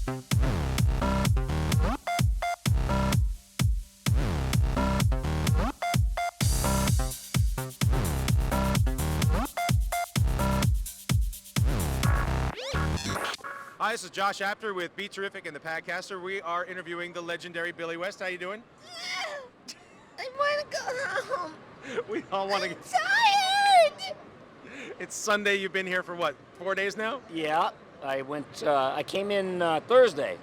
Hi, this is Josh Apter with BeTerrific and the Padcaster. We are interviewing the legendary Billy West. How you doing? I want to go home. We all want to. I'm tired. It's Sunday. You've been here for what, 4 days now? Yeah, I came in Thursday,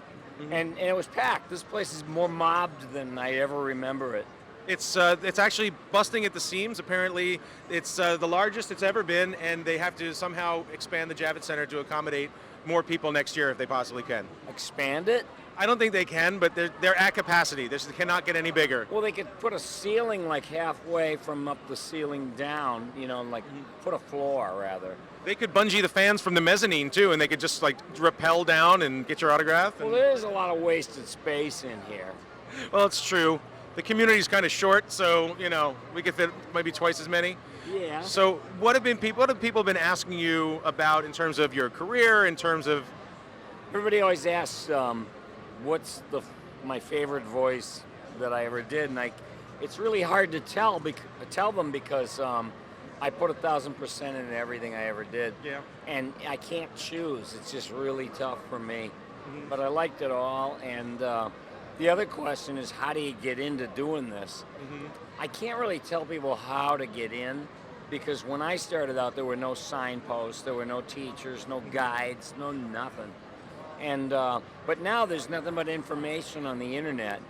and it was packed. This place is more mobbed than I ever remember it. It's actually busting at the seams. Apparently, it's the largest it's ever been, and they have to somehow expand the Javits Center to accommodate more people next year if they possibly can. Expand it? I don't think they can, but they're at capacity. This cannot get any bigger. Well, they could put a ceiling like halfway from up the ceiling down, like put a floor rather. They could bungee the fans from the mezzanine too, and they could just like rappel down and get your autograph. Well, there is a lot of wasted space in here. Well, it's true. The community's kind of short, so we could fit maybe twice as many. Yeah. So what have people been asking you about in terms of your career, in terms of? Everybody always asks, what's my favorite voice that I ever did, and it's really hard to tell them because I put 1,000% in everything I ever did. Yeah. And I can't choose. It's just really tough for me. Mm-hmm. But I liked it all, and the other question is, how do you get into doing this? Mm-hmm. I can't really tell people how to get in, because when I started out, there were no signposts, there were no teachers, no guides, no nothing. And but now there's nothing but information on the internet,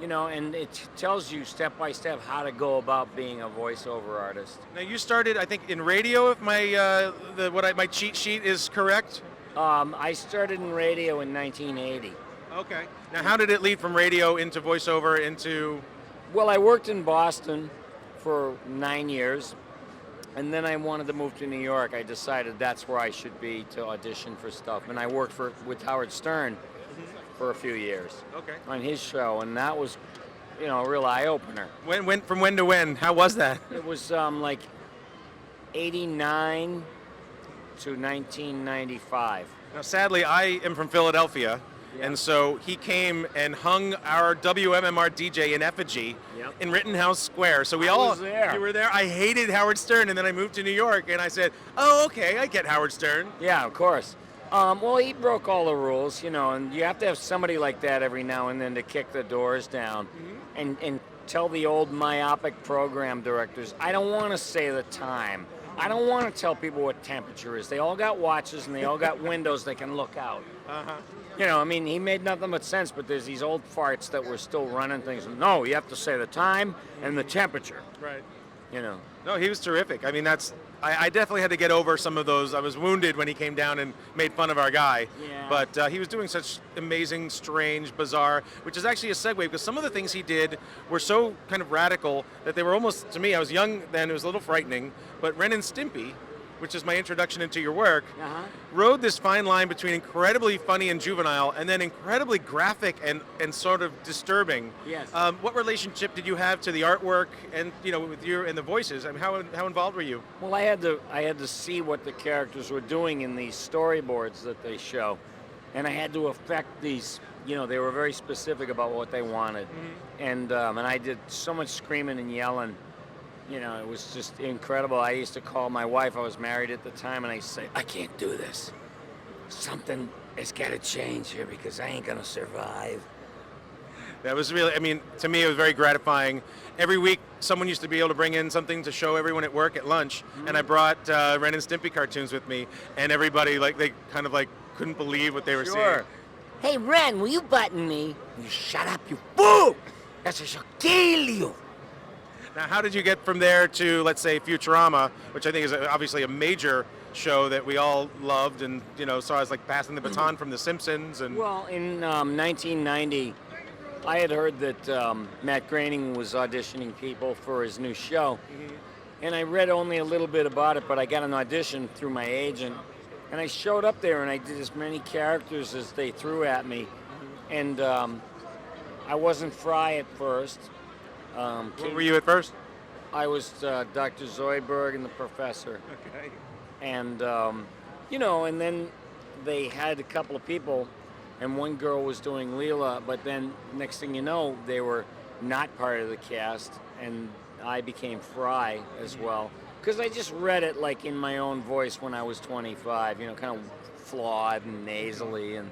and it tells you step by step how to go about being a voiceover artist. Now you started, I think, in radio. If my cheat sheet is correct. I started in radio in 1980. Okay. Now, how did it lead from radio into voiceover into? Well, I worked in Boston for 9 years, and then I wanted to move to New York. I decided that's where I should be to audition for stuff, and I worked with Howard Stern for a few years. Okay. On his show, and that was, a real eye-opener. From when to when? How was that? It was like 89 to 1995. Now, sadly, I am from Philadelphia. Yep. And so he came and hung our WMMR DJ in effigy in Rittenhouse Square. So I was there. You were there. I hated Howard Stern, and then I moved to New York, and I said, "Oh, okay, I get Howard Stern." Yeah, of course. Well, he broke all the rules, and you have to have somebody like that every now and then to kick the doors down, and tell the old myopic program directors, I don't want to say the time. I don't want to tell people what temperature is. They all got watches and they all got windows they can look out. He made nothing but sense, but there's these old farts that were still running things. No, you have to say the time and the temperature. Right. No, he was terrific. I mean, I definitely had to get over some of those. I was wounded when he came down and made fun of our guy. Yeah. But he was doing such amazing, strange, bizarre, which is actually a segue, because some of the things he did were so kind of radical that they were almost, to me, I was young then, it was a little frightening, but Ren and Stimpy, which is my introduction into your work, rode this fine line between incredibly funny and juvenile and then incredibly graphic and sort of disturbing. Yes. What relationship did you have to the artwork and with you and the voices? I mean, how involved were you? Well, I had to see what the characters were doing in these storyboards that they show, and I had to affect these. They were very specific about what they wanted, and I did so much screaming and yelling. It was just incredible. I used to call my wife, I was married at the time, and I say, I can't do this. Something has got to change here because I ain't going to survive. That was really, to me, it was very gratifying. Every week, someone used to be able to bring in something to show everyone at work at lunch, and I brought Ren and Stimpy cartoons with me, and everybody, they kind of couldn't believe what they were seeing. Hey, Ren, will you button me? You shut up, you fool! That's I shall kill you. Now, how did you get from there to, let's say, Futurama, which I think is obviously a major show that we all loved and, saw as passing the baton from The Simpsons? And well, in 1990, I had heard that Matt Groening was auditioning people for his new show, and I read only a little bit about it, but I got an audition through my agent, and I showed up there and I did as many characters as they threw at me, and I wasn't Fry at first. What were you at first? I was Dr. Zoidberg and the Professor. Okay. And, and then they had a couple of people and one girl was doing Leela, but then next thing you know, they were not part of the cast, and I became Fry as well. Because I just read it like in my own voice when I was 25, you know, kind of flawed and nasally. And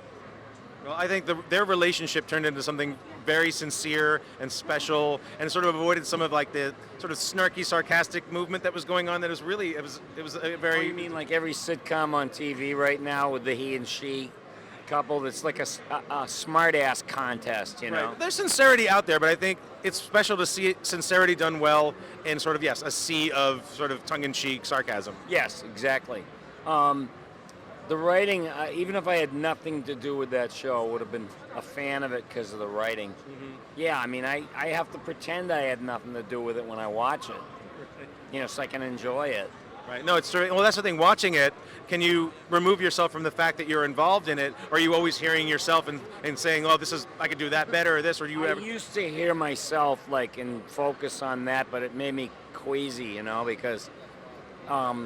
Well, I think their relationship turned into something very sincere and special, and sort of avoided some of like the sort of snarky, sarcastic movement that was going on. That was really it was a very. you mean like every sitcom on TV right now with the he and she couple that's like a smart ass contest, you know? Right. There's sincerity out there, but I think it's special to see sincerity done well in sort of, yes, a sea of sort of tongue-in-cheek sarcasm. Yes, exactly. The writing, even if I had nothing to do with that show, would have been a fan of it because of the writing. Mm-hmm. Yeah, I mean, I have to pretend I had nothing to do with it when I watch it, you know, so I can enjoy it. Right. No, it's true. Well, that's the thing. Watching it, can you remove yourself from the fact that you're involved in it? Or are you always hearing yourself and saying, "Oh, I could do that better," or this, or you I ever? used to hear myself like and focus on that, but it made me queasy, you know, because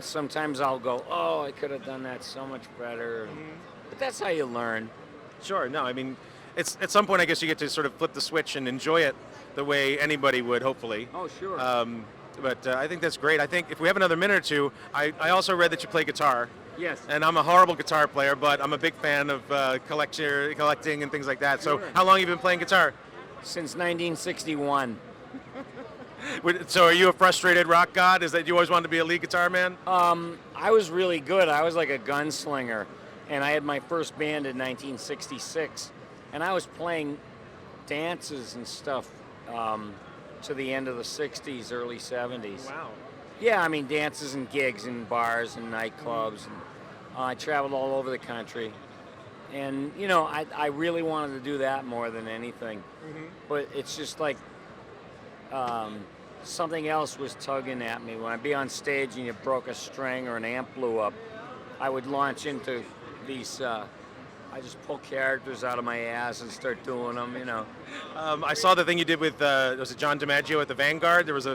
sometimes I'll go, "Oh, I could have done that so much better." But that's how you learn. Sure. No, I mean, it's at some point, I guess you get to sort of flip the switch and enjoy it the way anybody would, hopefully. Oh, sure. But I think that's great. I think if we have another minute or two, I also read that you play guitar. Yes. And I'm a horrible guitar player, but I'm a big fan of collecting and things like that. So Sure. how long have you been playing guitar? Since 1961. So are you a frustrated rock god? Is that you always wanted to be a lead guitar man? I was really good. I was like a gunslinger, and I had my first band in 1966, and I was playing dances and stuff to the end of the 60s, early 70s. Wow. Yeah, I mean dances and gigs and bars and nightclubs, and I traveled all over the country. And you know, I really wanted to do that more than anything, but it's just like something else was tugging at me. When I'd be on stage and you broke a string or an amp blew up, I would launch into these. I just pull characters out of my ass and start doing them, you know. I saw the thing you did with was it John DiMaggio at the Vanguard? There was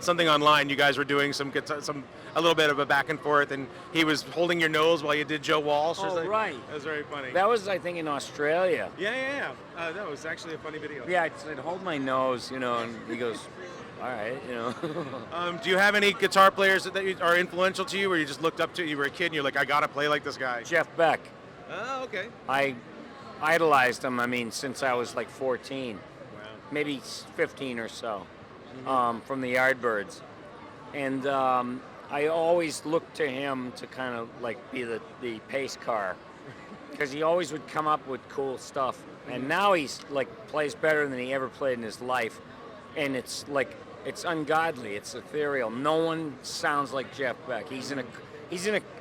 something online. You guys were doing a little bit of a back and forth, and he was holding your nose while you did Joe Walsh. Oh, right. That was very funny. That was, I think, in Australia. Yeah. That was actually a funny video. Yeah, I'd hold my nose, you know, and he goes, all right, you know. Do you have any guitar players that are influential to you, or you just looked up to? You were a kid, and you're like, I gotta play like this guy. Jeff Beck. Oh, okay. I idolized him, I mean, since I was like 14, Wow. maybe 15 or so, from the Yardbirds. And I always looked to him to kind of like be the pace car, because he always would come up with cool stuff. And now he's like plays better than he ever played in his life. And it's like, it's ungodly, it's ethereal. No one sounds like Jeff Beck. He's in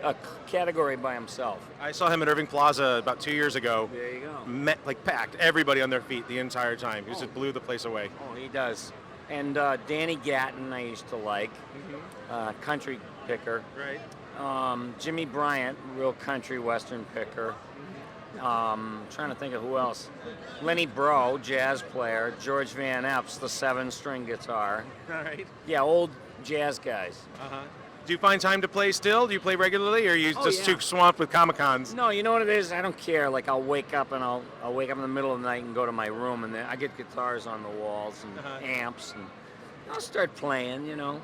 a category by himself. I saw him at Irving Plaza about 2 years ago. There you go. Packed everybody on their feet the entire time. He just blew the place away. Oh, he does. And Danny Gatton I used to like, country picker. Right. Jimmy Bryant, real country western picker. Trying to think of who else. Lenny Breau, jazz player. George Van Epps, the 7-string guitar. All right. Yeah, old jazz guys. Uh-huh. Do you find time to play still? Do you play regularly, or are you just yeah. too swamped with Comic-Cons? No, you know what it is? I don't care. Like I'll wake up and I'll wake up in the middle of the night and go to my room, and then I get guitars on the walls and amps, and I'll start playing, you know.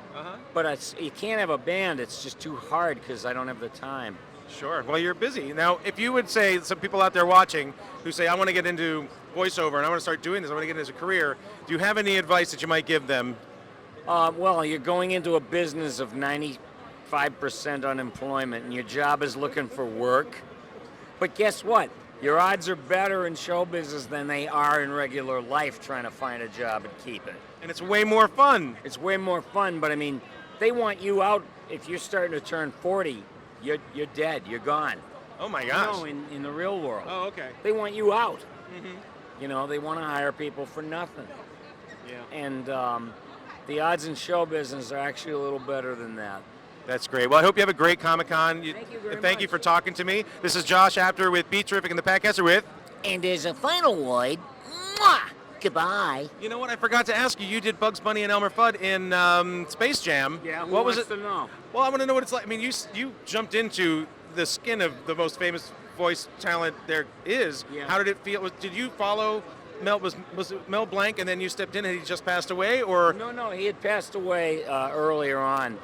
But you can't have a band. It's just too hard because I don't have the time. Sure. Well, you're busy. Now, if you would say, some people out there watching who say, I want to get into voiceover and I want to start doing this, I want to get into this as a career, do you have any advice that you might give them? Well, you're going into a business of 95% unemployment, and your job is looking for work. But guess what? Your odds are better in show business than they are in regular life trying to find a job and keep it. And it's way more fun. It's way more fun, but I mean, they want you out. If you're starting to turn 40, you're dead. You're gone. Oh my gosh. No, in the real world. Oh, okay. They want you out. You know, they want to hire people for nothing. Yeah. And the odds in show business are actually a little better than that. That's great. Well, I hope you have a great Comic-Con. Thank you very Thank you much. for talking to me. This is Josh Apter with BeTerrific and the Padcaster with... And as a final word, mwah, goodbye. You know what? I forgot to ask you. You did Bugs Bunny and Elmer Fudd in Space Jam. Yeah, what was it? To know? Well, I want to know what it's like. I mean, you jumped into the skin of the most famous voice talent there is. Yeah. How did it feel? Did you follow Mel? Was it Mel Blanc, and then you stepped in, and he just passed away, or? No, he had passed away earlier on,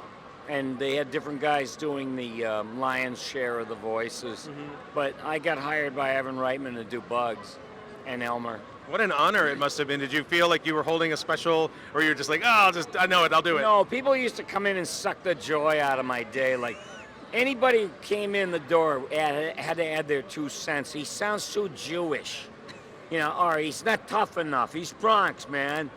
and they had different guys doing the lion's share of the voices. But I got hired by Evan Reitman to do Bugs and Elmer. What an honor it must have been. Did you feel like you were holding a special, or you're just like, oh, I know it, I'll do it? No, people used to come in and suck the joy out of my day. Like, anybody who came in the door had to add their 2 cents. He sounds too Jewish. You know, or he's not tough enough. He's Bronx, man.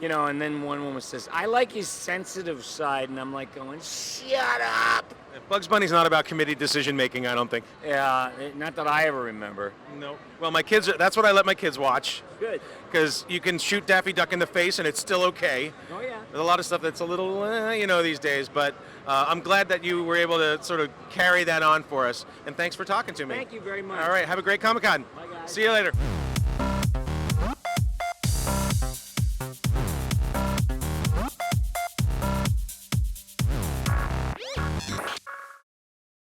You know, and then one woman says, I like his sensitive side. And I'm like going, shut up. Bugs Bunny's not about committee decision making, I don't think. Yeah, not that I ever remember. No. Well, my kids, that's what I let my kids watch. Good. Because you can shoot Daffy Duck in the face and it's still okay. Oh, yeah. There's a lot of stuff that's a little, these days. But I'm glad that you were able to sort of carry that on for us. And thanks for talking to me. Thank you very much. All right. Have a great Comic-Con. Bye, guys. See you later.